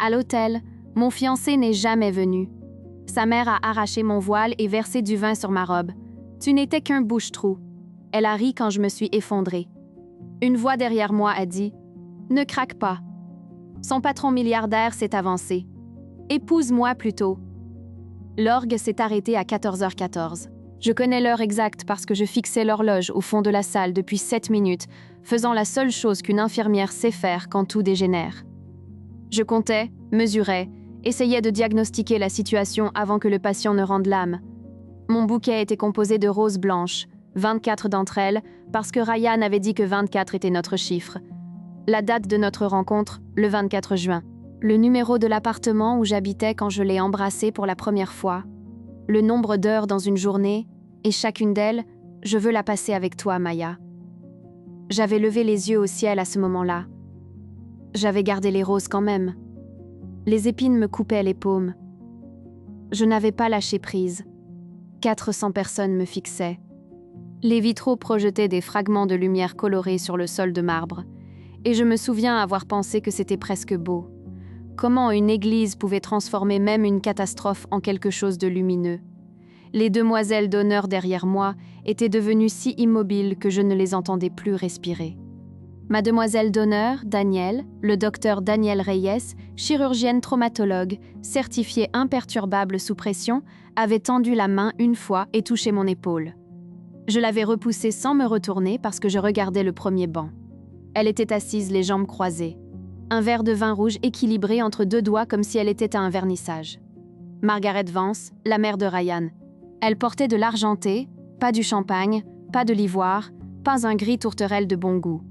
À l'hôtel, mon fiancé n'est jamais venu. Sa mère a arraché mon voile et versé du vin sur ma robe. Tu n'étais qu'un bouche-trou. Elle a ri quand je me suis effondrée. Une voix derrière moi a dit « Ne craque pas ». Son patron milliardaire s'est avancé. « Épouse-moi plutôt ». L'orgue s'est arrêté à 14h14. Je connais l'heure exacte parce que je fixais l'horloge au fond de la salle depuis 7 minutes, faisant la seule chose qu'une infirmière sait faire quand tout dégénère. Je comptais, mesurais, essayais de diagnostiquer la situation avant que le patient ne rende l'âme. Mon bouquet était composé de roses blanches, 24 d'entre elles, parce que Ryan avait dit que 24 était notre chiffre. La date de notre rencontre, le 24 juin. Le numéro de l'appartement où j'habitais quand je l'ai embrassé pour la première fois. Le nombre d'heures dans une journée, et chacune d'elles, je veux la passer avec toi, Maya. J'avais levé les yeux au ciel à ce moment-là. J'avais gardé les roses quand même. Les épines me coupaient les paumes. Je n'avais pas lâché prise. 400 personnes me fixaient. Les vitraux projetaient des fragments de lumière colorés sur le sol de marbre. Et je me souviens avoir pensé que c'était presque beau. Comment une église pouvait transformer même une catastrophe en quelque chose de lumineux. Les demoiselles d'honneur derrière moi étaient devenues si immobiles que je ne les entendais plus respirer. Ma demoiselle d'honneur, Danielle, le docteur Daniel Reyes, chirurgienne traumatologue, certifiée imperturbable sous pression, avait tendu la main une fois et touché mon épaule. Je l'avais repoussée sans me retourner parce que je regardais le premier banc. Elle était assise les jambes croisées. Un verre de vin rouge équilibré entre 2 doigts comme si elle était à un vernissage. Margaret Vance, la mère de Ryan. Elle portait de l'argenté, pas du champagne, pas de l'ivoire, pas un gris tourterelle de bon goût.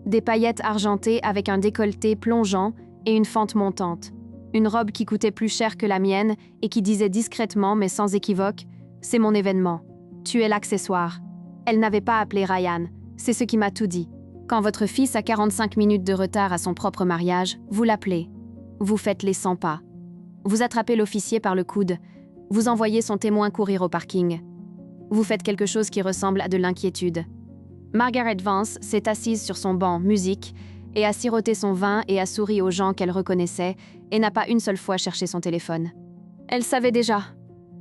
Des paillettes argentées avec un décolleté plongeant et une fente montante. Une robe qui coûtait plus cher que la mienne et qui disait discrètement mais sans équivoque « C'est mon événement. Tu es l'accessoire. » Elle n'avait pas appelé Ryan. C'est ce qui m'a tout dit. Quand votre fils a 45 minutes de retard à son propre mariage, vous l'appelez. Vous faites les 100 pas. Vous attrapez l'officier par le coude. Vous envoyez son témoin courir au parking. Vous faites quelque chose qui ressemble à de l'inquiétude. Margaret Vance s'est assise sur son banc musique et a siroté son vin et a souri aux gens qu'elle reconnaissait et n'a pas une seule fois cherché son téléphone. Elle savait déjà.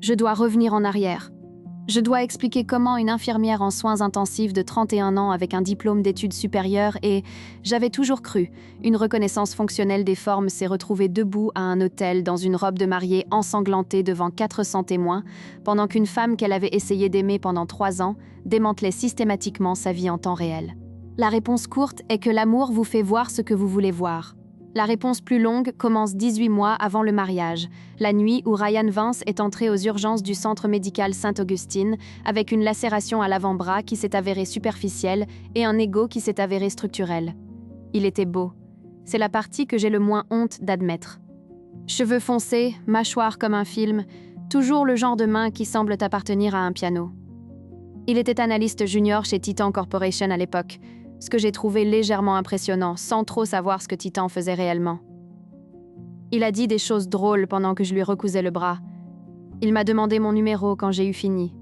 Je dois revenir en arrière. Je dois expliquer comment une infirmière en soins intensifs de 31 ans avec un diplôme d'études supérieures et, j'avais toujours cru, une reconnaissance fonctionnelle des formes s'est retrouvée debout à un hôtel dans une robe de mariée ensanglantée devant 400 témoins, pendant qu'une femme qu'elle avait essayé d'aimer pendant 3 ans démantelait systématiquement sa vie en temps réel. La réponse courte est que l'amour vous fait voir ce que vous voulez voir. La réponse plus longue commence 18 mois avant le mariage, la nuit où Ryan Vance est entré aux urgences du centre médical Saint-Augustine avec une lacération à l'avant-bras qui s'est avérée superficielle et un égo qui s'est avéré structurel. Il était beau. C'est la partie que j'ai le moins honte d'admettre. Cheveux foncés, mâchoire comme un film, toujours le genre de main qui semble appartenir à un piano. Il était analyste junior chez Titan Corporation à l'époque, ce que j'ai trouvé légèrement impressionnant, sans trop savoir ce que Titan faisait réellement. Il a dit des choses drôles pendant que je lui recousais le bras. Il m'a demandé mon numéro quand j'ai eu fini.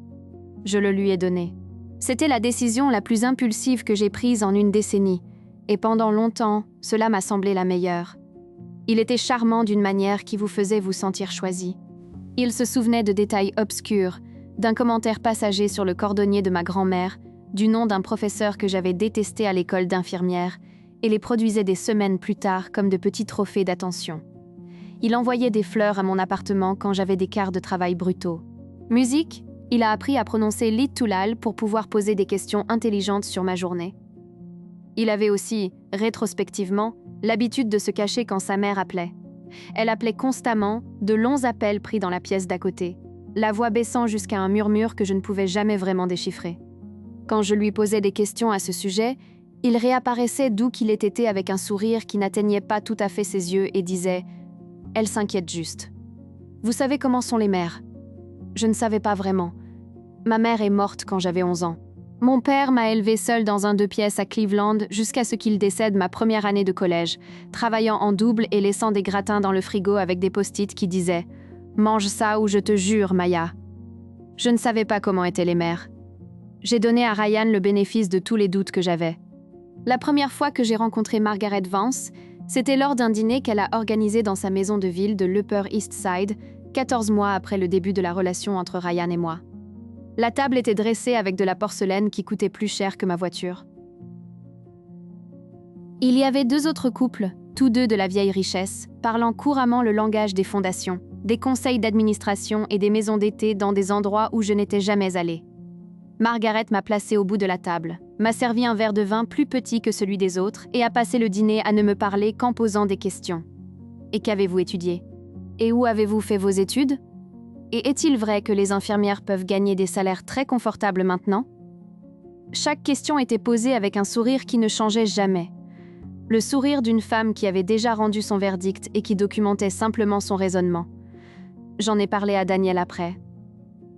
Je le lui ai donné. C'était la décision la plus impulsive que j'ai prise en une décennie, et pendant longtemps, cela m'a semblé la meilleure. Il était charmant d'une manière qui vous faisait vous sentir choisi. Il se souvenait de détails obscurs, d'un commentaire passager sur le cordonnier de ma grand-mère, du nom d'un professeur que j'avais détesté à l'école d'infirmière, et les produisait des semaines plus tard comme de petits trophées d'attention. Il envoyait des fleurs à mon appartement quand j'avais des quarts de travail brutaux. Musique, il a appris à prononcer Lit Toulal pour pouvoir poser des questions intelligentes sur ma journée. Il avait aussi, rétrospectivement, l'habitude de se cacher quand sa mère appelait. Elle appelait constamment, de longs appels pris dans la pièce d'à côté, la voix baissant jusqu'à un murmure que je ne pouvais jamais vraiment déchiffrer. Quand je lui posais des questions à ce sujet, il réapparaissait d'où qu'il ait été avec un sourire qui n'atteignait pas tout à fait ses yeux et disait « Elle s'inquiète juste. Vous savez comment sont les mères ?» Je ne savais pas vraiment. Ma mère est morte quand j'avais 11 ans. Mon père m'a élevée seule dans un 2 pièces à Cleveland jusqu'à ce qu'il décède ma première année de collège, travaillant en double et laissant des gratins dans le frigo avec des post-it qui disaient « Mange ça ou je te jure, Maya ». Je ne savais pas comment étaient les mères. J'ai donné à Ryan le bénéfice de tous les doutes que j'avais. La première fois que j'ai rencontré Margaret Vance, C'était lors d'un dîner qu'elle a organisé dans sa maison de ville de l'Upper East Side, 14 mois après le début de la relation entre Ryan et moi. La table était dressée avec de la porcelaine qui coûtait plus cher que ma voiture. Il y avait 2 autres couples, tous deux de la vieille richesse, parlant couramment le langage des fondations, des conseils d'administration et des maisons d'été dans des endroits où je n'étais jamais allée. Margaret m'a placée au bout de la table, m'a servi un verre de vin plus petit que celui des autres et a passé le dîner à ne me parler qu'en posant des questions. « Et qu'avez-vous étudié ? Et où avez-vous fait vos études ? Et est-il vrai que les infirmières peuvent gagner des salaires très confortables maintenant ?» Chaque question était posée avec un sourire qui ne changeait jamais. Le sourire d'une femme qui avait déjà rendu son verdict et qui documentait simplement son raisonnement. J'en ai parlé à Danielle après.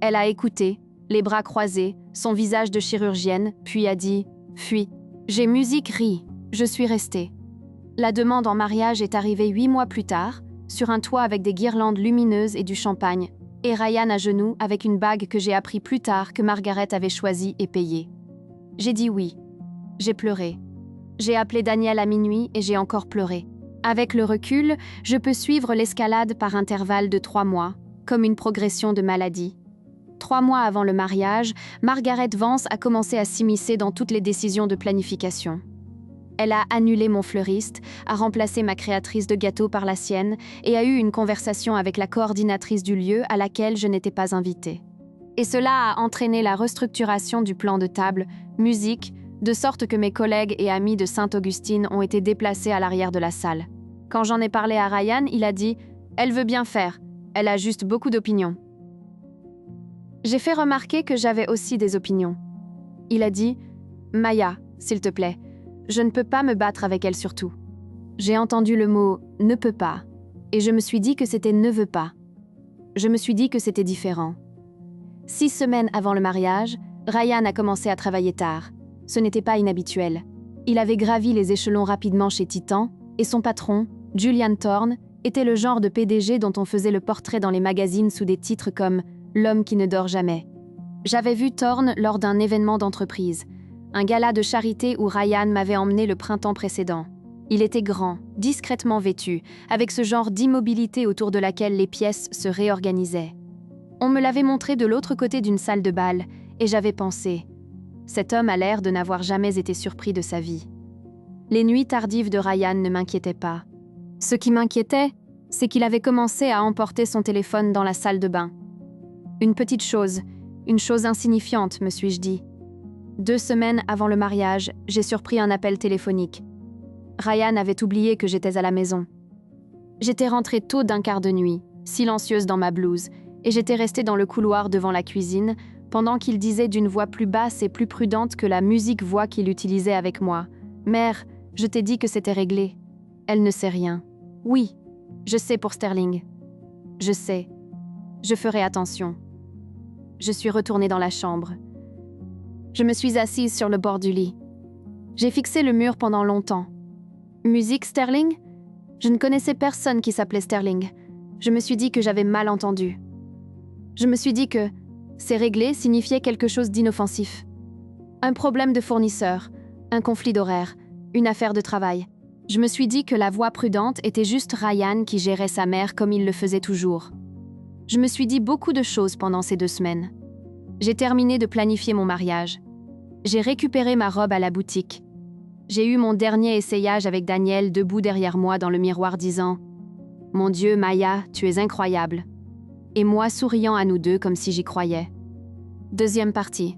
Elle a écouté, les bras croisés, son visage de chirurgienne, puis a dit « Fuis ». J'ai musique ri, je suis restée. La demande en mariage est arrivée 8 mois plus tard, sur un toit avec des guirlandes lumineuses et du champagne, et Ryan à genoux avec une bague que j'ai appris plus tard que Margaret avait choisie et payée. J'ai dit oui. J'ai pleuré. J'ai appelé Danielle à minuit et j'ai encore pleuré. Avec le recul, je peux suivre l'escalade par intervalles de 3 mois, comme une progression de maladie. 3 mois avant le mariage, Margaret Vance a commencé à s'immiscer dans toutes les décisions de planification. Elle a annulé mon fleuriste, a remplacé ma créatrice de gâteaux par la sienne et a eu une conversation avec la coordinatrice du lieu à laquelle je n'étais pas invitée. Et cela a entraîné la restructuration du plan de table, musique, de sorte que mes collègues et amis de Sainte-Augustine ont été déplacés à l'arrière de la salle. Quand j'en ai parlé à Ryan, il a dit « Elle veut bien faire, elle a juste beaucoup d'opinions ». J'ai fait remarquer que j'avais aussi des opinions. Il a dit « Maya, s'il te plaît, je ne peux pas me battre avec elle surtout. » J'ai entendu le mot « ne peut pas » et je me suis dit que c'était « ne veut pas ». Je me suis dit que c'était différent. 6 semaines avant le mariage, Ryan a commencé à travailler tard. Ce n'était pas inhabituel. Il avait gravi les échelons rapidement chez Titan et son patron, Julian Thorne, était le genre de PDG dont on faisait le portrait dans les magazines sous des titres comme « L'homme qui ne dort jamais ». J'avais vu Thorne lors d'un événement d'entreprise, un gala de charité où Ryan m'avait emmené le printemps précédent. Il était grand, discrètement vêtu, avec ce genre d'immobilité autour de laquelle les pièces se réorganisaient. On me l'avait montré de l'autre côté d'une salle de bal, et j'avais pensé « Cet homme a l'air de n'avoir jamais été surpris de sa vie ». Les nuits tardives de Ryan ne m'inquiétaient pas. Ce qui m'inquiétait, c'est qu'il avait commencé à emporter son téléphone dans la salle de bain. Une petite chose, une chose insignifiante, me suis-je dit. 2 semaines avant le mariage, j'ai surpris un appel téléphonique. Ryan avait oublié que j'étais à la maison. J'étais rentrée tôt d'un quart de nuit, silencieuse dans ma blouse, et j'étais restée dans le couloir devant la cuisine, pendant qu'il disait d'une voix plus basse et plus prudente que la musique-voix qu'il utilisait avec moi. « Mère, je t'ai dit que c'était réglé. » Elle ne sait rien. « Oui, je sais pour Sterling. Je sais. Je ferai attention. » Je suis retournée dans la chambre. Je me suis assise sur le bord du lit. J'ai fixé le mur pendant longtemps. Musique Sterling ? Je ne connaissais personne qui s'appelait Sterling. Je me suis dit que j'avais mal entendu. Je me suis dit que « c'est réglé » signifiait quelque chose d'inoffensif. Un problème de fournisseur, un conflit d'horaire, une affaire de travail. Je me suis dit que la voix prudente était juste Ryan qui gérait sa mère comme il le faisait toujours. Je me suis dit beaucoup de choses pendant ces 2 semaines. J'ai terminé de planifier mon mariage. J'ai récupéré ma robe à la boutique. J'ai eu mon dernier essayage avec Daniel debout derrière moi dans le miroir disant « Mon Dieu, Maya, tu es incroyable ». Et moi souriant à nous deux comme si j'y croyais. Deuxième partie.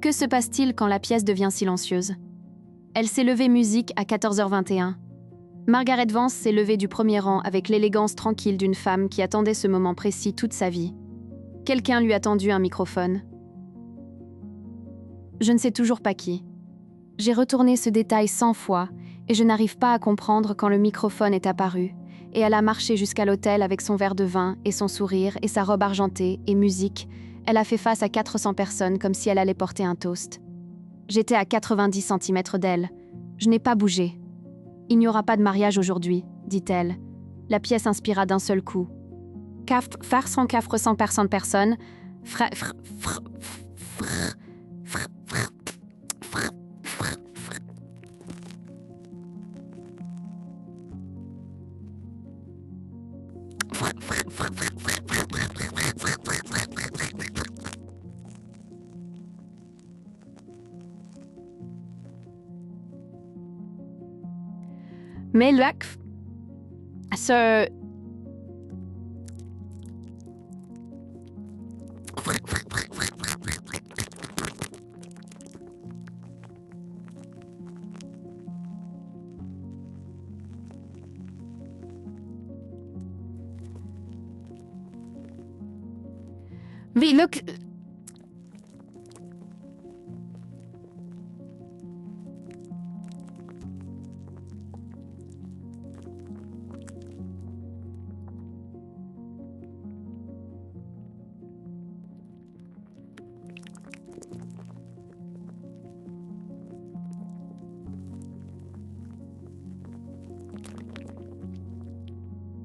Que se passe-t-il quand la pièce devient silencieuse ? Elle s'est levée musique à 14h21. Margaret Vance s'est levée du premier rang avec l'élégance tranquille d'une femme qui attendait ce moment précis toute sa vie. Quelqu'un lui a tendu un microphone. Je ne sais toujours pas qui. J'ai retourné ce détail 100 fois et je n'arrive pas à comprendre quand le microphone est apparu. Et elle a marché jusqu'à l'hôtel avec son verre de vin et son sourire et sa robe argentée et musique. Elle a fait face à 400 personnes comme si elle allait porter un toast. J'étais à 90 cm d'elle. Je n'ai pas bougé. « Il n'y aura pas de mariage aujourd'hui », dit-elle. La pièce inspira d'un seul coup. Faire son cafre sans personne. Mais lac se oui, look.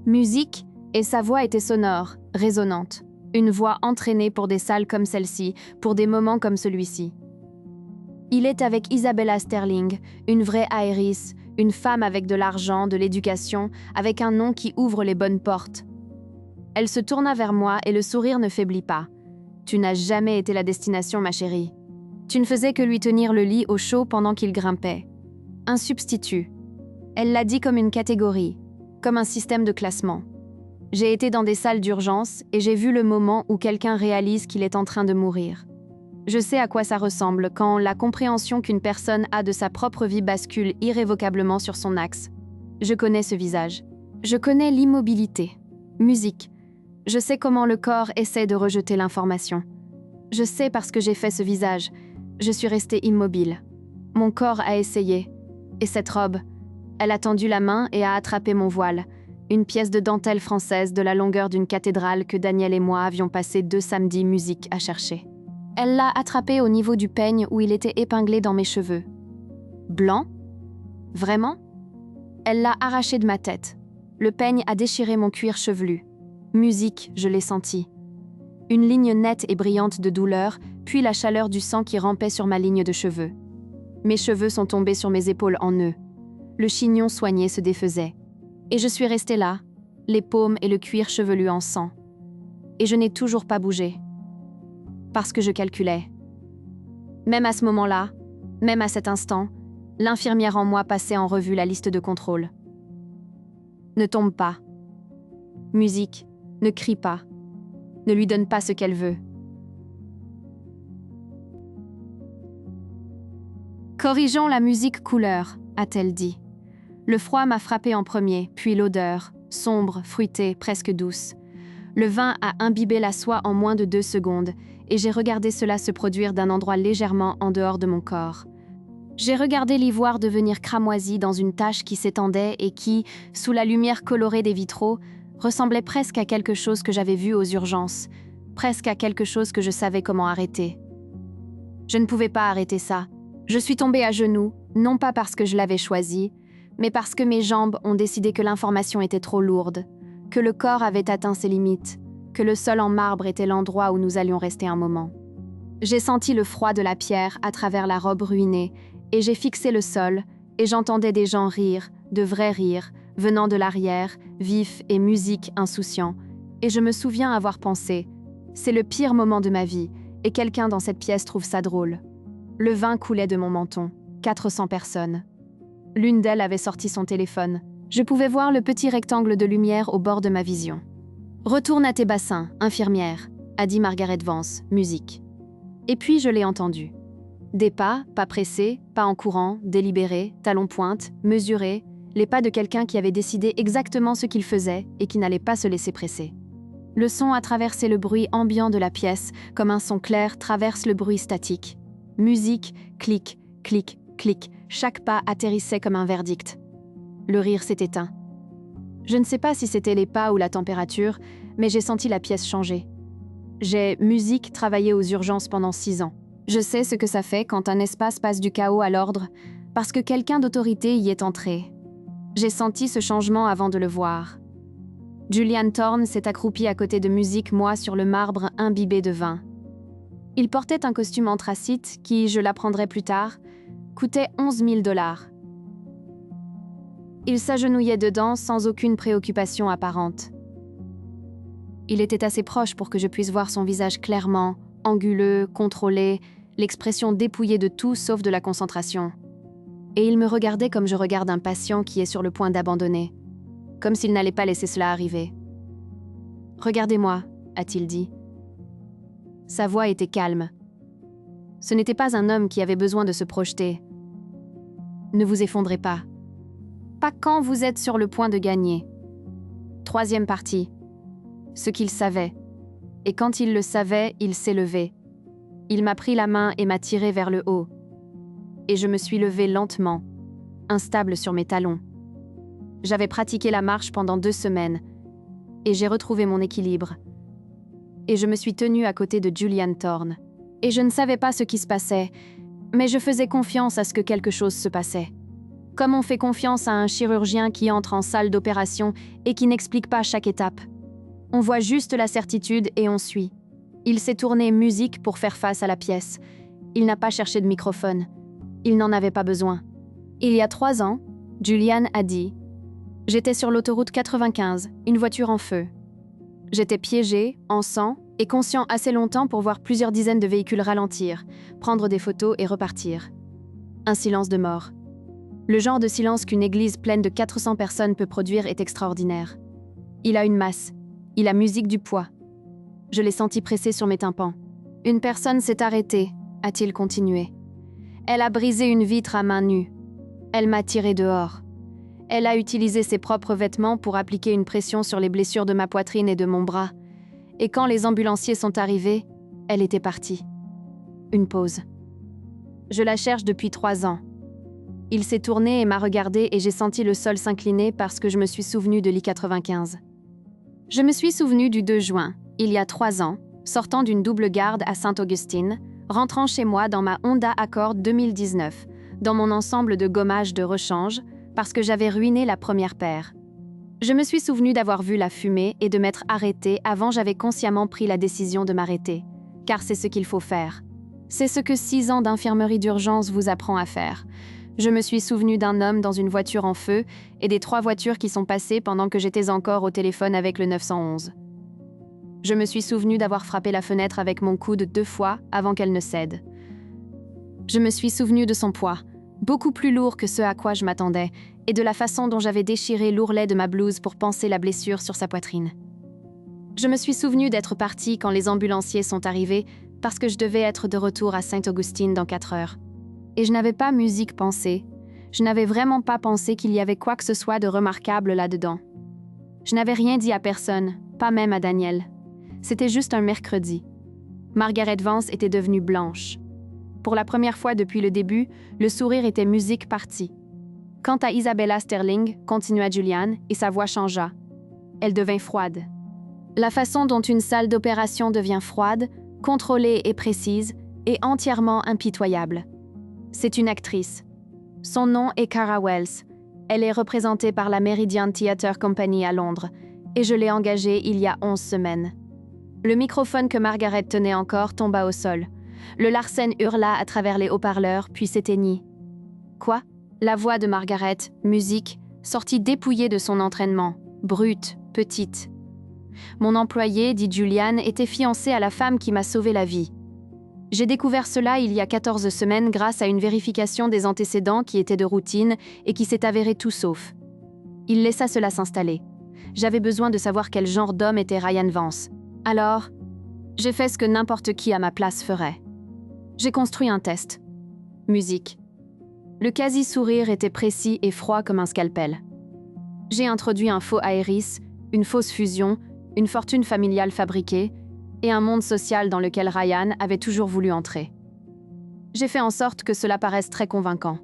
Musique, et sa voix était sonore, résonnante. Une voix entraînée pour des salles comme celle-ci, pour des moments comme celui-ci. Il est avec Isabella Sterling, une vraie Iris, une femme avec de l'argent, de l'éducation, avec un nom qui ouvre les bonnes portes. Elle se tourna vers moi et le sourire ne faiblit pas. « Tu n'as jamais été la destination, ma chérie. Tu ne faisais que lui tenir le lit au chaud pendant qu'il grimpait. Un substitut. » Elle l'a dit comme une catégorie, comme un système de classement. J'ai été dans des salles d'urgence et j'ai vu le moment où quelqu'un réalise qu'il est en train de mourir. Je sais à quoi ça ressemble quand la compréhension qu'une personne a de sa propre vie bascule irrévocablement sur son axe. Je connais ce visage. Je connais l'immobilité. Musique. Je sais comment le corps essaie de rejeter l'information. Je sais parce que j'ai fait ce visage. Je suis restée immobile. Mon corps a essayé. Et cette robe, elle a tendu la main et a attrapé mon voile. Une pièce de dentelle française de la longueur d'une cathédrale que Daniel et moi avions passé 2 samedis musique à chercher. Elle l'a attrapé au niveau du peigne où il était épinglé dans mes cheveux. Blanc? Vraiment? Elle l'a arraché de ma tête. Le peigne a déchiré mon cuir chevelu. Musique, je l'ai senti. Une ligne nette et brillante de douleur, puis la chaleur du sang qui rampait sur ma ligne de cheveux. Mes cheveux sont tombés sur mes épaules en nœuds. Le chignon soigné se défaisait. Et je suis restée là, les paumes et le cuir chevelu en sang. Et je n'ai toujours pas bougé. Parce que je calculais. Même à ce moment-là, même à cet instant, l'infirmière en moi passait en revue la liste de contrôle. Ne tombe pas. Musique, ne crie pas. Ne lui donne pas ce qu'elle veut. Corrigeons la musique couleur, a-t-elle dit. Le froid m'a frappé en premier, puis l'odeur, sombre, fruitée, presque douce. Le vin a imbibé la soie en moins de 2 secondes, et j'ai regardé cela se produire d'un endroit légèrement en dehors de mon corps. J'ai regardé l'ivoire devenir cramoisi dans une tache qui s'étendait et qui, sous la lumière colorée des vitraux, ressemblait presque à quelque chose que j'avais vu aux urgences, presque à quelque chose que je savais comment arrêter. Je ne pouvais pas arrêter ça. Je suis tombée à genoux, non pas parce que je l'avais choisi, mais parce que mes jambes ont décidé que l'information était trop lourde, que le corps avait atteint ses limites, que le sol en marbre était l'endroit où nous allions rester un moment. J'ai senti le froid de la pierre à travers la robe ruinée, et j'ai fixé le sol, et j'entendais des gens rire, de vrais rires, venant de l'arrière, vifs et musique insouciants, et je me souviens avoir pensé « C'est le pire moment de ma vie, et quelqu'un dans cette pièce trouve ça drôle. » Le vin coulait de mon menton, 400 personnes. L'une d'elles avait sorti son téléphone. Je pouvais voir le petit rectangle de lumière au bord de ma vision. « Retourne à tes bassins, infirmière », a dit Margaret Vance, musique. Et puis je l'ai entendu. Des pas pressés, pas en courant, délibérés, talons pointe, mesurés, les pas de quelqu'un qui avait décidé exactement ce qu'il faisait et qui n'allait pas se laisser presser. Le son a traversé le bruit ambiant de la pièce, comme un son clair traverse le bruit statique. Musique, clic, clic, clic, chaque pas atterrissait comme un verdict. Le rire s'est éteint. Je ne sais pas si c'était les pas ou la température, mais j'ai senti la pièce changer. J'ai, musique, travaillé aux urgences pendant 6 ans. Je sais ce que ça fait quand un espace passe du chaos à l'ordre, parce que quelqu'un d'autorité y est entré. J'ai senti ce changement avant de le voir. Julian Thorne s'est accroupi à côté de musique, moi sur le marbre imbibé de vin. Il portait un costume anthracite qui, je l'apprendrai plus tard, coûtait 11 000 $. Il s'agenouillait dedans sans aucune préoccupation apparente. Il était assez proche pour que je puisse voir son visage clairement, anguleux, contrôlé, l'expression dépouillée de tout sauf de la concentration. Et il me regardait comme je regarde un patient qui est sur le point d'abandonner, comme s'il n'allait pas laisser cela arriver. « Regardez-moi », a-t-il dit. Sa voix était calme. Ce n'était pas un homme qui avait besoin de se projeter. Ne vous effondrez pas. Pas quand vous êtes sur le point de gagner. Troisième partie. Ce qu'il savait. Et quand il le savait, il s'est levé. Il m'a pris la main et m'a tiré vers le haut. Et je me suis levée lentement, instable sur mes talons. J'avais pratiqué la marche pendant 2 semaines, et j'ai retrouvé mon équilibre. Et je me suis tenue à côté de Julian Thorne. Et je ne savais pas ce qui se passait, mais je faisais confiance à ce que quelque chose se passait. Comme on fait confiance à un chirurgien qui entre en salle d'opération et qui n'explique pas chaque étape. On voit juste la certitude et on suit. Il s'est tourné musique pour faire face à la pièce. Il n'a pas cherché de microphone. Il n'en avait pas besoin. Il y a 3 ans, Julian a dit « J'étais sur l'autoroute 95, une voiture en feu. J'étais piégé, en sang, et conscient assez longtemps pour voir plusieurs dizaines de véhicules ralentir, prendre des photos et repartir. Un silence de mort. Le genre de silence qu'une église pleine de 400 personnes peut produire est extraordinaire. Il a une masse. Il a musique du poids. Je l'ai senti pressé sur mes tympans. Une personne s'est arrêtée, a-t-il continué. Elle a brisé une vitre à main nue. Elle m'a tiré dehors. Elle a utilisé ses propres vêtements pour appliquer une pression sur les blessures de ma poitrine et de mon bras. Et quand les ambulanciers sont arrivés, elle était partie. Une pause. Je la cherche depuis 3 ans. Il s'est tourné et m'a regardé et j'ai senti le sol s'incliner parce que je me suis souvenu de l'I-95. Je me suis souvenu du 2 juin, il y a 3 ans, sortant d'une double garde à Saint-Augustine, rentrant chez moi dans ma Honda Accord 2019, dans mon ensemble de gommage de rechange, parce que j'avais ruiné la première paire. Je me suis souvenu d'avoir vu la fumée et de m'être arrêtée avant j'avais consciemment pris la décision de m'arrêter, car c'est ce qu'il faut faire. C'est ce que 6 ans d'infirmerie d'urgence vous apprend à faire. Je me suis souvenu d'un homme dans une voiture en feu et des 3 voitures qui sont passées pendant que j'étais encore au téléphone avec le 911. Je me suis souvenu d'avoir frappé la fenêtre avec mon coude 2 fois avant qu'elle ne cède. Je me suis souvenu de son poids, beaucoup plus lourd que ce à quoi je m'attendais, et de la façon dont j'avais déchiré l'ourlet de ma blouse pour panser la blessure sur sa poitrine. Je me suis souvenu d'être partie quand les ambulanciers sont arrivés parce que je devais être de retour à Saint-Augustine dans 4 heures. Et je n'avais pas musique pensée. Je n'avais vraiment pas pensé qu'il y avait quoi que ce soit de remarquable là-dedans. Je n'avais rien dit à personne, pas même à Daniel. C'était juste un mercredi. Margaret Vance était devenue blanche. Pour la première fois depuis le début, le sourire était musique partie. Quant à Isabella Sterling, continua Julian, et sa voix changea. Elle devint froide. La façon dont une salle d'opération devient froide, contrôlée et précise, est entièrement impitoyable. C'est une actrice. Son nom est Cara Wells. Elle est représentée par la Meridian Theatre Company à Londres, et je l'ai engagée il y a 11 semaines. Le microphone que Margaret tenait encore tomba au sol. Le Larsen hurla à travers les haut-parleurs, puis s'éteignit. Quoi? La voix de Margaret, musique, sortit dépouillée de son entraînement, brute, petite. Mon employé, dit Julian, était fiancé à la femme qui m'a sauvé la vie. J'ai découvert cela il y a 14 semaines grâce à une vérification des antécédents qui était de routine et qui s'est avéré tout sauf. Il laissa cela s'installer. J'avais besoin de savoir quel genre d'homme était Ryan Vance. Alors, j'ai fait ce que n'importe qui à ma place ferait. J'ai construit un test. Musique. Le quasi-sourire était précis et froid comme un scalpel. J'ai introduit un faux aéris, une fausse fusion, une fortune familiale fabriquée et un monde social dans lequel Ryan avait toujours voulu entrer. J'ai fait en sorte que cela paraisse très convaincant.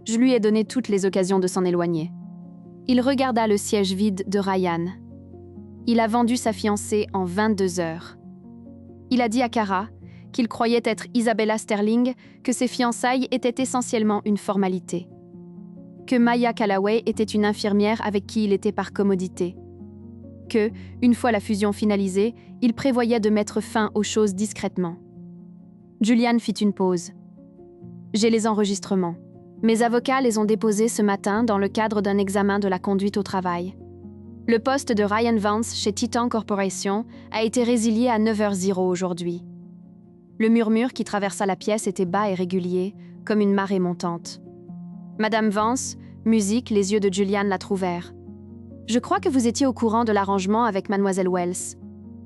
Je lui ai donné toutes les occasions de s'en éloigner. Il regarda le siège vide de Ryan. Il a vendu sa fiancée en 22 heures. Il a dit à Cara qu'il croyait être Isabella Sterling, que ses fiançailles étaient essentiellement une formalité. Que Maya Callaway était une infirmière avec qui il était par commodité. Que, une fois la fusion finalisée, il prévoyait de mettre fin aux choses discrètement. Julian fit une pause. J'ai les enregistrements. Mes avocats les ont déposés ce matin dans le cadre d'un examen de la conduite au travail. Le poste de Ryan Vance chez Titan Corporation a été résilié à 9h00 aujourd'hui. Le murmure qui traversa la pièce était bas et régulier, comme une marée montante. Madame Vance, musique, les yeux de Julian la trouvèrent. « Je crois que vous étiez au courant de l'arrangement avec Mademoiselle Wells.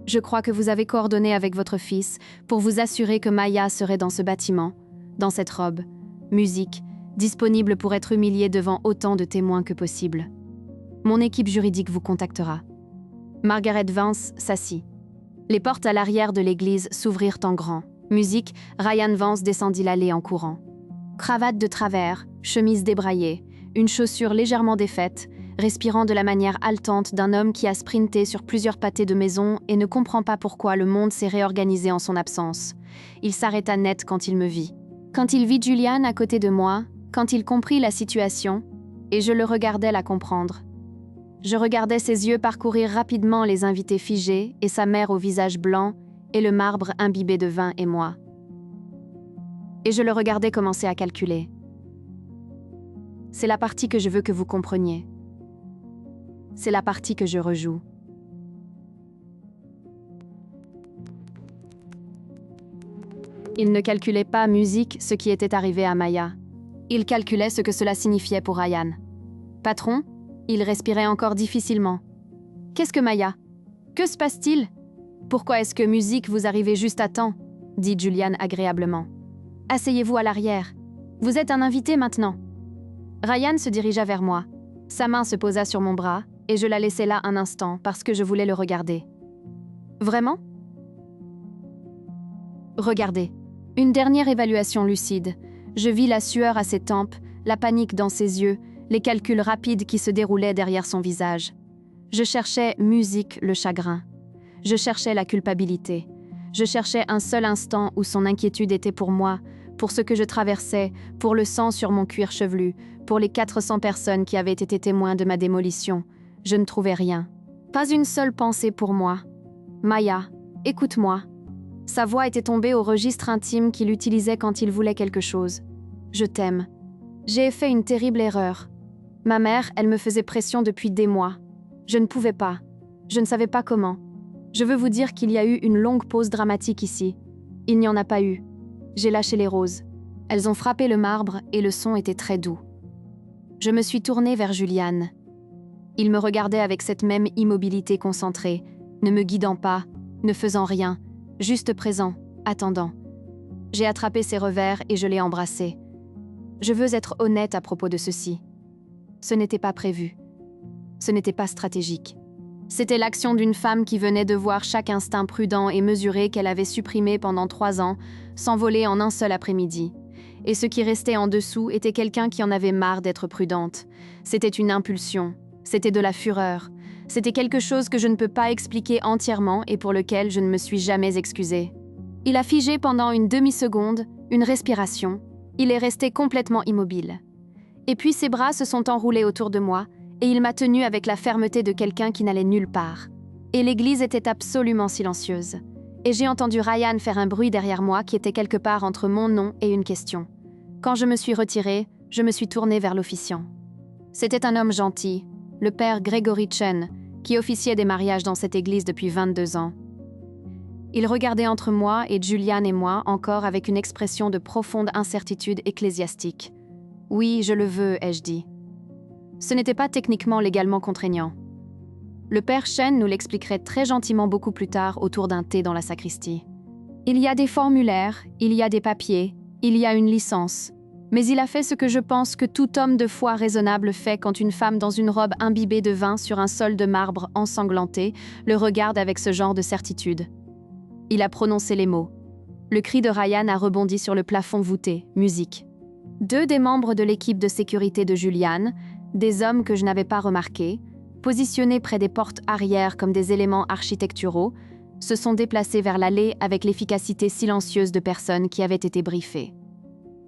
Je crois que vous avez coordonné avec votre fils pour vous assurer que Maya serait dans ce bâtiment, dans cette robe. Musique, disponible pour être humiliée devant autant de témoins que possible. Mon équipe juridique vous contactera. » Margaret Vance s'assit. Les portes à l'arrière de l'église s'ouvrirent en grand. Musique, Ryan Vance descendit l'allée en courant. Cravate de travers, chemise débraillée, une chaussure légèrement défaite, respirant de la manière haletante d'un homme qui a sprinté sur plusieurs pâtés de maison et ne comprend pas pourquoi le monde s'est réorganisé en son absence. Il s'arrêta net quand il me vit. Quand il vit Julian à côté de moi, quand il comprit la situation, et je le regardais la comprendre. Je regardais ses yeux parcourir rapidement les invités figés et sa mère au visage blanc et le marbre imbibé de vin et moi. Et je le regardais commencer à calculer. C'est la partie que je veux que vous compreniez. C'est la partie que je rejoue. Il ne calculait pas musique ce qui était arrivé à Maya. Il calculait ce que cela signifiait pour Ryan. Patron, il respirait encore difficilement. Qu'est-ce que Maya? Que se passe-t-il? Pourquoi est-ce que musique vous arrivez juste à temps? Dit Julian agréablement. Asseyez-vous à l'arrière. Vous êtes un invité maintenant. Ryan se dirigea vers moi. Sa main se posa sur mon bras et je la laissai là un instant parce que je voulais le regarder. Vraiment? Regardez. Une dernière évaluation lucide. Je vis la sueur à ses tempes, la panique dans ses yeux, les calculs rapides qui se déroulaient derrière son visage. Je cherchais musique, le chagrin. Je cherchais la culpabilité. Je cherchais un seul instant où son inquiétude était pour moi, pour ce que je traversais, pour le sang sur mon cuir chevelu, pour les 400 personnes qui avaient été témoins de ma démolition. Je ne trouvais rien. Pas une seule pensée pour moi. Maya, écoute-moi. Sa voix était tombée au registre intime qu'il utilisait quand il voulait quelque chose. Je t'aime. J'ai fait une terrible erreur. Ma mère, elle me faisait pression depuis des mois. Je ne pouvais pas. Je ne savais pas comment. Je veux vous dire qu'il y a eu une longue pause dramatique ici. Il n'y en a pas eu. J'ai lâché les roses. Elles ont frappé le marbre et le son était très doux. Je me suis tournée vers Julian. Il me regardait avec cette même immobilité concentrée, ne me guidant pas, ne faisant rien, juste présent, attendant. J'ai attrapé ses revers et je l'ai embrassé. Je veux être honnête à propos de ceci. Ce n'était pas prévu. Ce n'était pas stratégique. C'était l'action d'une femme qui venait de voir chaque instinct prudent et mesuré qu'elle avait supprimé pendant 3 ans s'envoler en un seul après-midi. Et ce qui restait en dessous était quelqu'un qui en avait marre d'être prudente. C'était une impulsion. C'était de la fureur. C'était quelque chose que je ne peux pas expliquer entièrement et pour lequel je ne me suis jamais excusée. Il a figé pendant une demi-seconde, une respiration. Il est resté complètement immobile. Et puis ses bras se sont enroulés autour de moi et il m'a tenue avec la fermeté de quelqu'un qui n'allait nulle part. Et l'église était absolument silencieuse. Et j'ai entendu Ryan faire un bruit derrière moi qui était quelque part entre mon nom et une question. Quand je me suis retirée, je me suis tournée vers l'officiant. C'était un homme gentil, le père Gregory Chen, qui officiait des mariages dans cette église depuis 22 ans. Il regardait entre moi et Julian et moi encore avec une expression de profonde incertitude ecclésiastique. « Oui, je le veux », ai-je dit. Ce n'était pas techniquement légalement contraignant. Le père Chen nous l'expliquerait très gentiment beaucoup plus tard autour d'un thé dans la sacristie. Il y a des formulaires, il y a des papiers, il y a une licence. Mais il a fait ce que je pense que tout homme de foi raisonnable fait quand une femme dans une robe imbibée de vin sur un sol de marbre ensanglanté le regarde avec ce genre de certitude. Il a prononcé les mots. Le cri de Ryan a rebondi sur le plafond voûté, musique. 2 des membres de l'équipe de sécurité de Julian, des hommes que je n'avais pas remarqués, positionnés près des portes arrière comme des éléments architecturaux, se sont déplacés vers l'allée avec l'efficacité silencieuse de personnes qui avaient été briefées.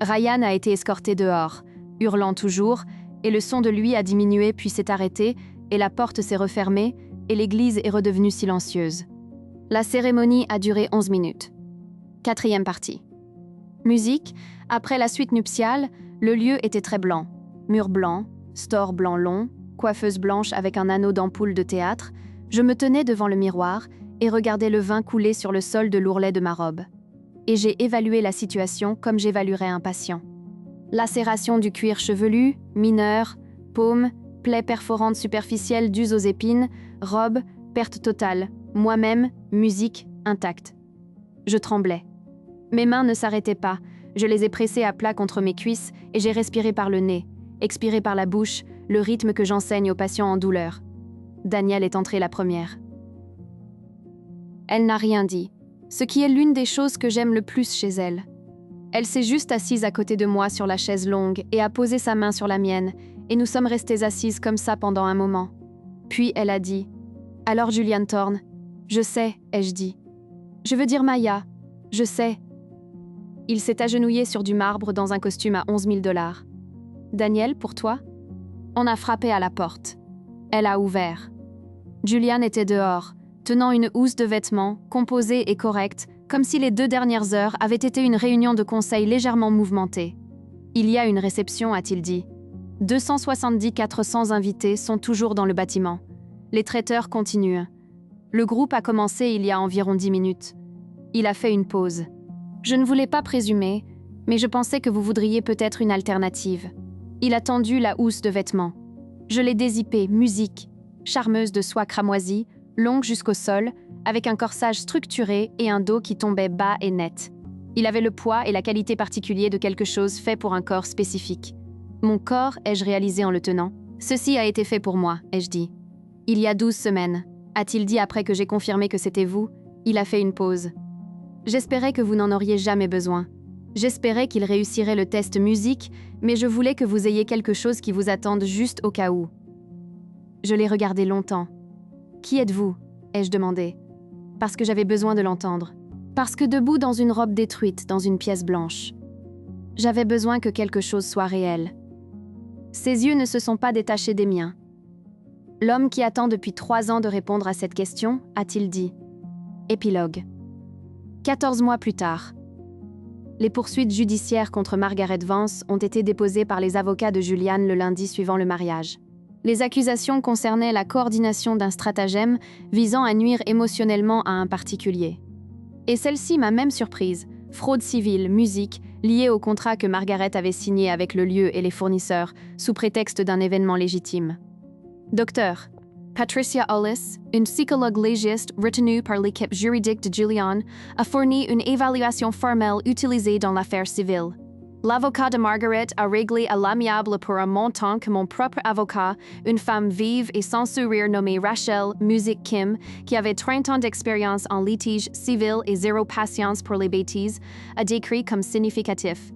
Ryan a été escorté dehors, hurlant toujours, et le son de lui a diminué puis s'est arrêté, et la porte s'est refermée, et l'église est redevenue silencieuse. La cérémonie a duré 11 minutes. 4e partie. Musique, après la suite nuptiale, le lieu était très blanc. Murs blancs, stores blancs longs, coiffeuse blanche avec un anneau d'ampoule de théâtre, je me tenais devant le miroir et regardais le vin couler sur le sol de l'ourlet de ma robe. Et j'ai évalué la situation comme j'évaluerais un patient. Lacération du cuir chevelu, mineur, paume, plaie perforante superficielle dues aux épines, robe, perte totale, moi-même, musique, intacte. Je tremblais. Mes mains ne s'arrêtaient pas, je les ai pressées à plat contre mes cuisses et j'ai respiré par le nez, expiré par la bouche, le rythme que j'enseigne aux patients en douleur. Danielle est entrée la première. Elle n'a rien dit, ce qui est l'une des choses que j'aime le plus chez elle. Elle s'est juste assise à côté de moi sur la chaise longue et a posé sa main sur la mienne, et nous sommes restées assises comme ça pendant un moment. Puis elle a dit « Alors Julianne Thorne, je sais, ai-je dit. Je veux dire Maya, je sais. » Il s'est agenouillé sur du marbre dans un costume à 11 000 $. « Danielle, pour toi ?» On a frappé à la porte. Elle a ouvert. Julianne était dehors, tenant une housse de vêtements, composée et correcte, comme si les 2 dernières heures avaient été une réunion de conseil légèrement mouvementée. « Il y a une réception », a-t-il dit. 270-400 invités sont toujours dans le bâtiment. Les traiteurs continuent. Le groupe a commencé il y a environ 10 minutes. Il a fait une pause. Je ne voulais pas présumer, mais je pensais que vous voudriez peut-être une alternative. Il a tendu la housse de vêtements. Je l'ai dézippée, musique, charmeuse de soie cramoisie, longue jusqu'au sol, avec un corsage structuré et un dos qui tombait bas et net. Il avait le poids et la qualité particulière de quelque chose fait pour un corps spécifique. Mon corps, ai-je réalisé en le tenant. Ceci a été fait pour moi, ai-je dit. Il y a 12 semaines, a-t-il dit après que j'ai confirmé que c'était vous. Il a fait une pause. J'espérais que vous n'en auriez jamais besoin. J'espérais qu'il réussirait le test musique, mais je voulais que vous ayez quelque chose qui vous attende juste au cas où. Je l'ai regardé longtemps. Qui êtes-vous ? Ai-je demandé. Parce que j'avais besoin de l'entendre. Parce que debout dans une robe détruite, dans une pièce blanche. J'avais besoin que quelque chose soit réel. Ses yeux ne se sont pas détachés des miens. L'homme qui attend depuis 3 ans de répondre à cette question, a-t-il dit. Épilogue. 14 mois plus tard. Les poursuites judiciaires contre Margaret Vance ont été déposées par les avocats de Julianne le lundi suivant le mariage. Les accusations concernaient la coordination d'un stratagème visant à nuire émotionnellement à un particulier. Et celle-ci m'a même surprise. Fraude civile, musique, liée au contrat que Margaret avait signé avec le lieu et les fournisseurs, sous prétexte d'un événement légitime. Docteur, Patricia Hollis, une psychologue légiste retenue par l'équipe juridique de Julianne, a fourni une évaluation formelle utilisée dans l'affaire civile. L'avocat de Margaret a réglé à l'amiable pour un montant que mon propre avocat, une femme vive et sans sourire nommée Rachel Music Kim, qui avait 30 ans d'expérience en litige civil et zéro patience pour les bêtises, a décrit comme significatif.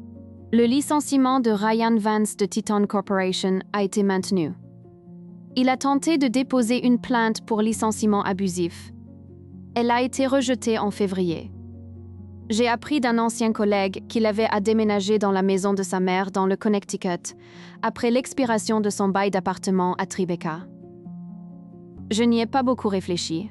Le licenciement de Ryan Vance de Titan Corporation a été maintenu. Il a tenté de déposer une plainte pour licenciement abusif. Elle a été rejetée en février. J'ai appris d'un ancien collègue qu'il avait à déménager dans la maison de sa mère dans le Connecticut, après l'expiration de son bail d'appartement à Tribeca. Je n'y ai pas beaucoup réfléchi.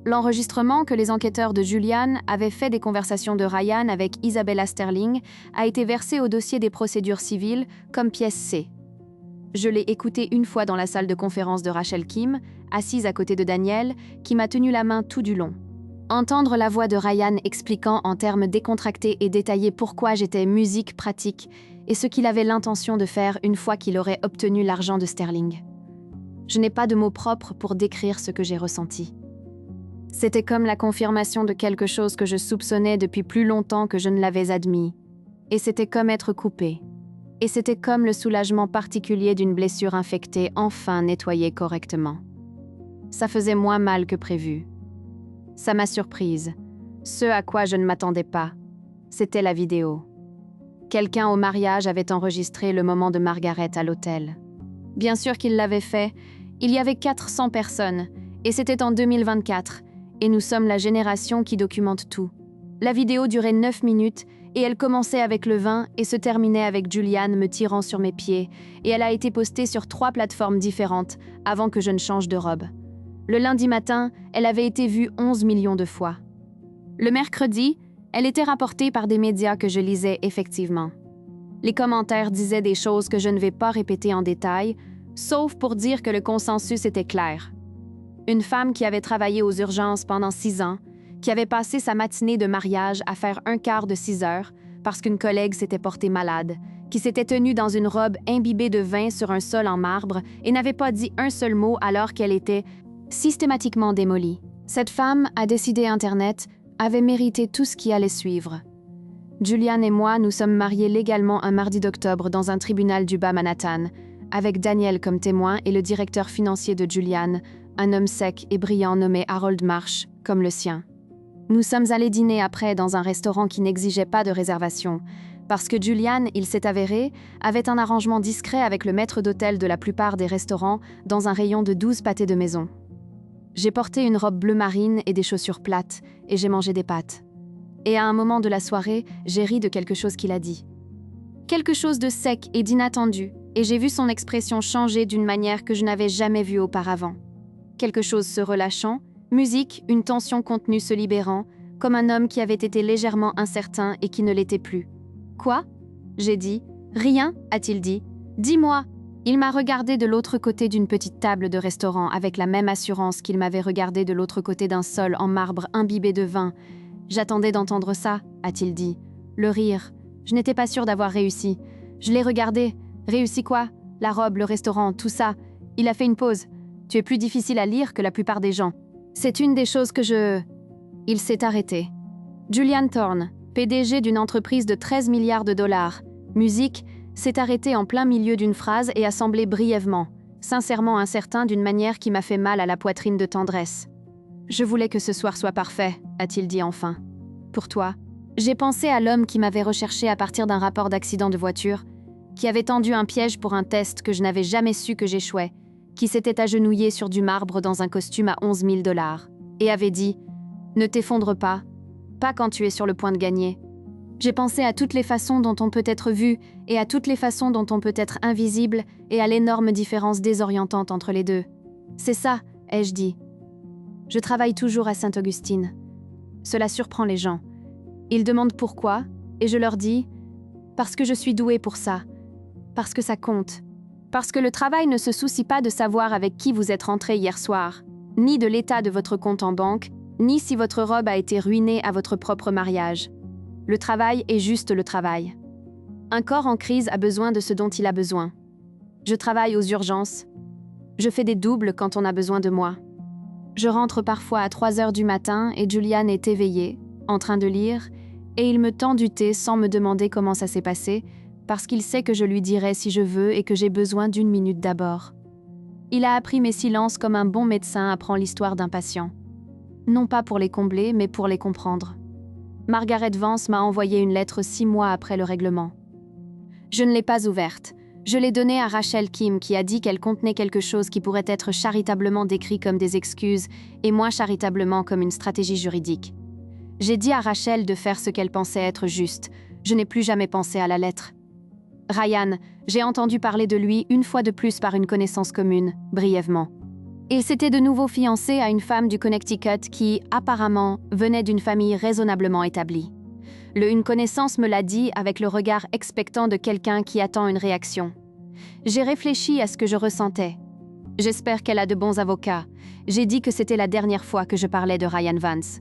L'enregistrement que les enquêteurs de Julianne avaient fait des conversations de Ryan avec Isabella Sterling a été versé au dossier des procédures civiles comme pièce C. Je l'ai écouté une fois dans la salle de conférence de Rachel Kim, assise à côté de Danielle, qui m'a tenu la main tout du long. Entendre la voix de Ryan expliquant en termes décontractés et détaillés pourquoi j'étais musique pratique et ce qu'il avait l'intention de faire une fois qu'il aurait obtenu l'argent de Sterling. Je n'ai pas de mots propres pour décrire ce que j'ai ressenti. C'était comme la confirmation de quelque chose que je soupçonnais depuis plus longtemps que je ne l'avais admis. Et c'était comme être coupé. Et c'était comme le soulagement particulier d'une blessure infectée enfin nettoyée correctement. Ça faisait moins mal que prévu. Ça m'a surprise. Ce à quoi je ne m'attendais pas, c'était la vidéo. Quelqu'un au mariage avait enregistré le moment de Margaret à l'hôtel. Bien sûr qu'il l'avait fait. Il y avait 400 personnes, et c'était en 2024, et nous sommes la génération qui documente tout. La vidéo durait 9 minutes, et elle commençait avec le vin et se terminait avec Julianne me tirant sur mes pieds, et elle a été postée sur 3 plateformes différentes avant que je ne change de robe. Le lundi matin, elle avait été vue 11 millions de fois. Le mercredi, elle était rapportée par des médias que je lisais effectivement. Les commentaires disaient des choses que je ne vais pas répéter en détail, sauf pour dire que le consensus était clair. Une femme qui avait travaillé aux urgences pendant 6 ans, qui avait passé sa matinée de mariage à faire un quart de 6 heures parce qu'une collègue s'était portée malade, qui s'était tenue dans une robe imbibée de vin sur un sol en marbre et n'avait pas dit un seul mot alors qu'elle était systématiquement démolie. Cette femme, a décidé Internet, avait mérité tout ce qui allait suivre. Julian et moi nous sommes mariés légalement un mardi d'octobre dans un tribunal du bas Manhattan, avec Daniel comme témoin et le directeur financier de Julian, un homme sec et brillant nommé Harold Marsh, comme le sien. Nous sommes allés dîner après dans un restaurant qui n'exigeait pas de réservation, parce que Julian, il s'est avéré, avait un arrangement discret avec le maître d'hôtel de la plupart des restaurants dans un rayon de 12 pâtés de maison. J'ai porté une robe bleu marine et des chaussures plates, et j'ai mangé des pâtes. Et à un moment de la soirée, j'ai ri de quelque chose qu'il a dit. Quelque chose de sec et d'inattendu, et j'ai vu son expression changer d'une manière que je n'avais jamais vue auparavant. Quelque chose se relâchant, musique, une tension contenue se libérant, comme un homme qui avait été légèrement incertain et qui ne l'était plus. « Quoi ?» j'ai dit. « Rien ?» a-t-il dit. « Dis-moi !» Il m'a regardé de l'autre côté d'une petite table de restaurant avec la même assurance qu'il m'avait regardé de l'autre côté d'un sol en marbre imbibé de vin. « J'attendais d'entendre ça » a-t-il dit. Le rire. Je n'étais pas sûre d'avoir réussi. Je l'ai regardé. Réussi quoi? La robe, le restaurant, tout ça. Il a fait une pause. Tu es plus difficile à lire que la plupart des gens. C'est une des choses que je... Il s'est arrêté. Julian Thorne, PDG d'une entreprise de 13 milliards de dollars. Musique, s'est arrêté en plein milieu d'une phrase et a semblé brièvement, sincèrement incertain d'une manière qui m'a fait mal à la poitrine de tendresse. « Je voulais que ce soir soit parfait », a-t-il dit enfin. « Pour toi. » J'ai pensé à l'homme qui m'avait recherché à partir d'un rapport d'accident de voiture, qui avait tendu un piège pour un test que je n'avais jamais su que j'échouais, qui s'était agenouillé sur du marbre dans un costume à 11 000 $, et avait dit « Ne t'effondre pas quand tu es sur le point de gagner. » J'ai pensé à toutes les façons dont on peut être vu et à toutes les façons dont on peut être invisible et à l'énorme différence désorientante entre les deux. « C'est ça, » ai-je dit. Je travaille toujours à Sainte-Augustine. Cela surprend les gens. Ils demandent pourquoi, et je leur dis « Parce que je suis douée pour ça. Parce que ça compte. Parce que le travail ne se soucie pas de savoir avec qui vous êtes rentré hier soir, ni de l'état de votre compte en banque, ni si votre robe a été ruinée à votre propre mariage. Le travail est juste le travail. Un corps en crise a besoin de ce dont il a besoin. Je travaille aux urgences. Je fais des doubles quand on a besoin de moi. Je rentre parfois à 3 heures du matin et Julian est éveillé, en train de lire, et il me tend du thé sans me demander comment ça s'est passé, parce qu'il sait que je lui dirai si je veux et que j'ai besoin d'1 minute d'abord. Il a appris mes silences comme un bon médecin apprend l'histoire d'un patient. Non pas pour les combler, mais pour les comprendre. Margaret Vance m'a envoyé une lettre 6 mois après le règlement. Je ne l'ai pas ouverte. Je l'ai donnée à Rachel Kim qui a dit qu'elle contenait quelque chose qui pourrait être charitablement décrit comme des excuses et moins charitablement comme une stratégie juridique. J'ai dit à Rachel de faire ce qu'elle pensait être juste. Je n'ai plus jamais pensé à la lettre. Ryan, j'ai entendu parler de lui une fois de plus par une connaissance commune, brièvement. Il s'était de nouveau fiancé à une femme du Connecticut qui, apparemment, venait d'une famille raisonnablement établie. Une connaissance me l'a dit avec le regard expectant de quelqu'un qui attend une réaction. J'ai réfléchi à ce que je ressentais. J'espère qu'elle a de bons avocats. J'ai dit que c'était la dernière fois que je parlais de Ryan Vance.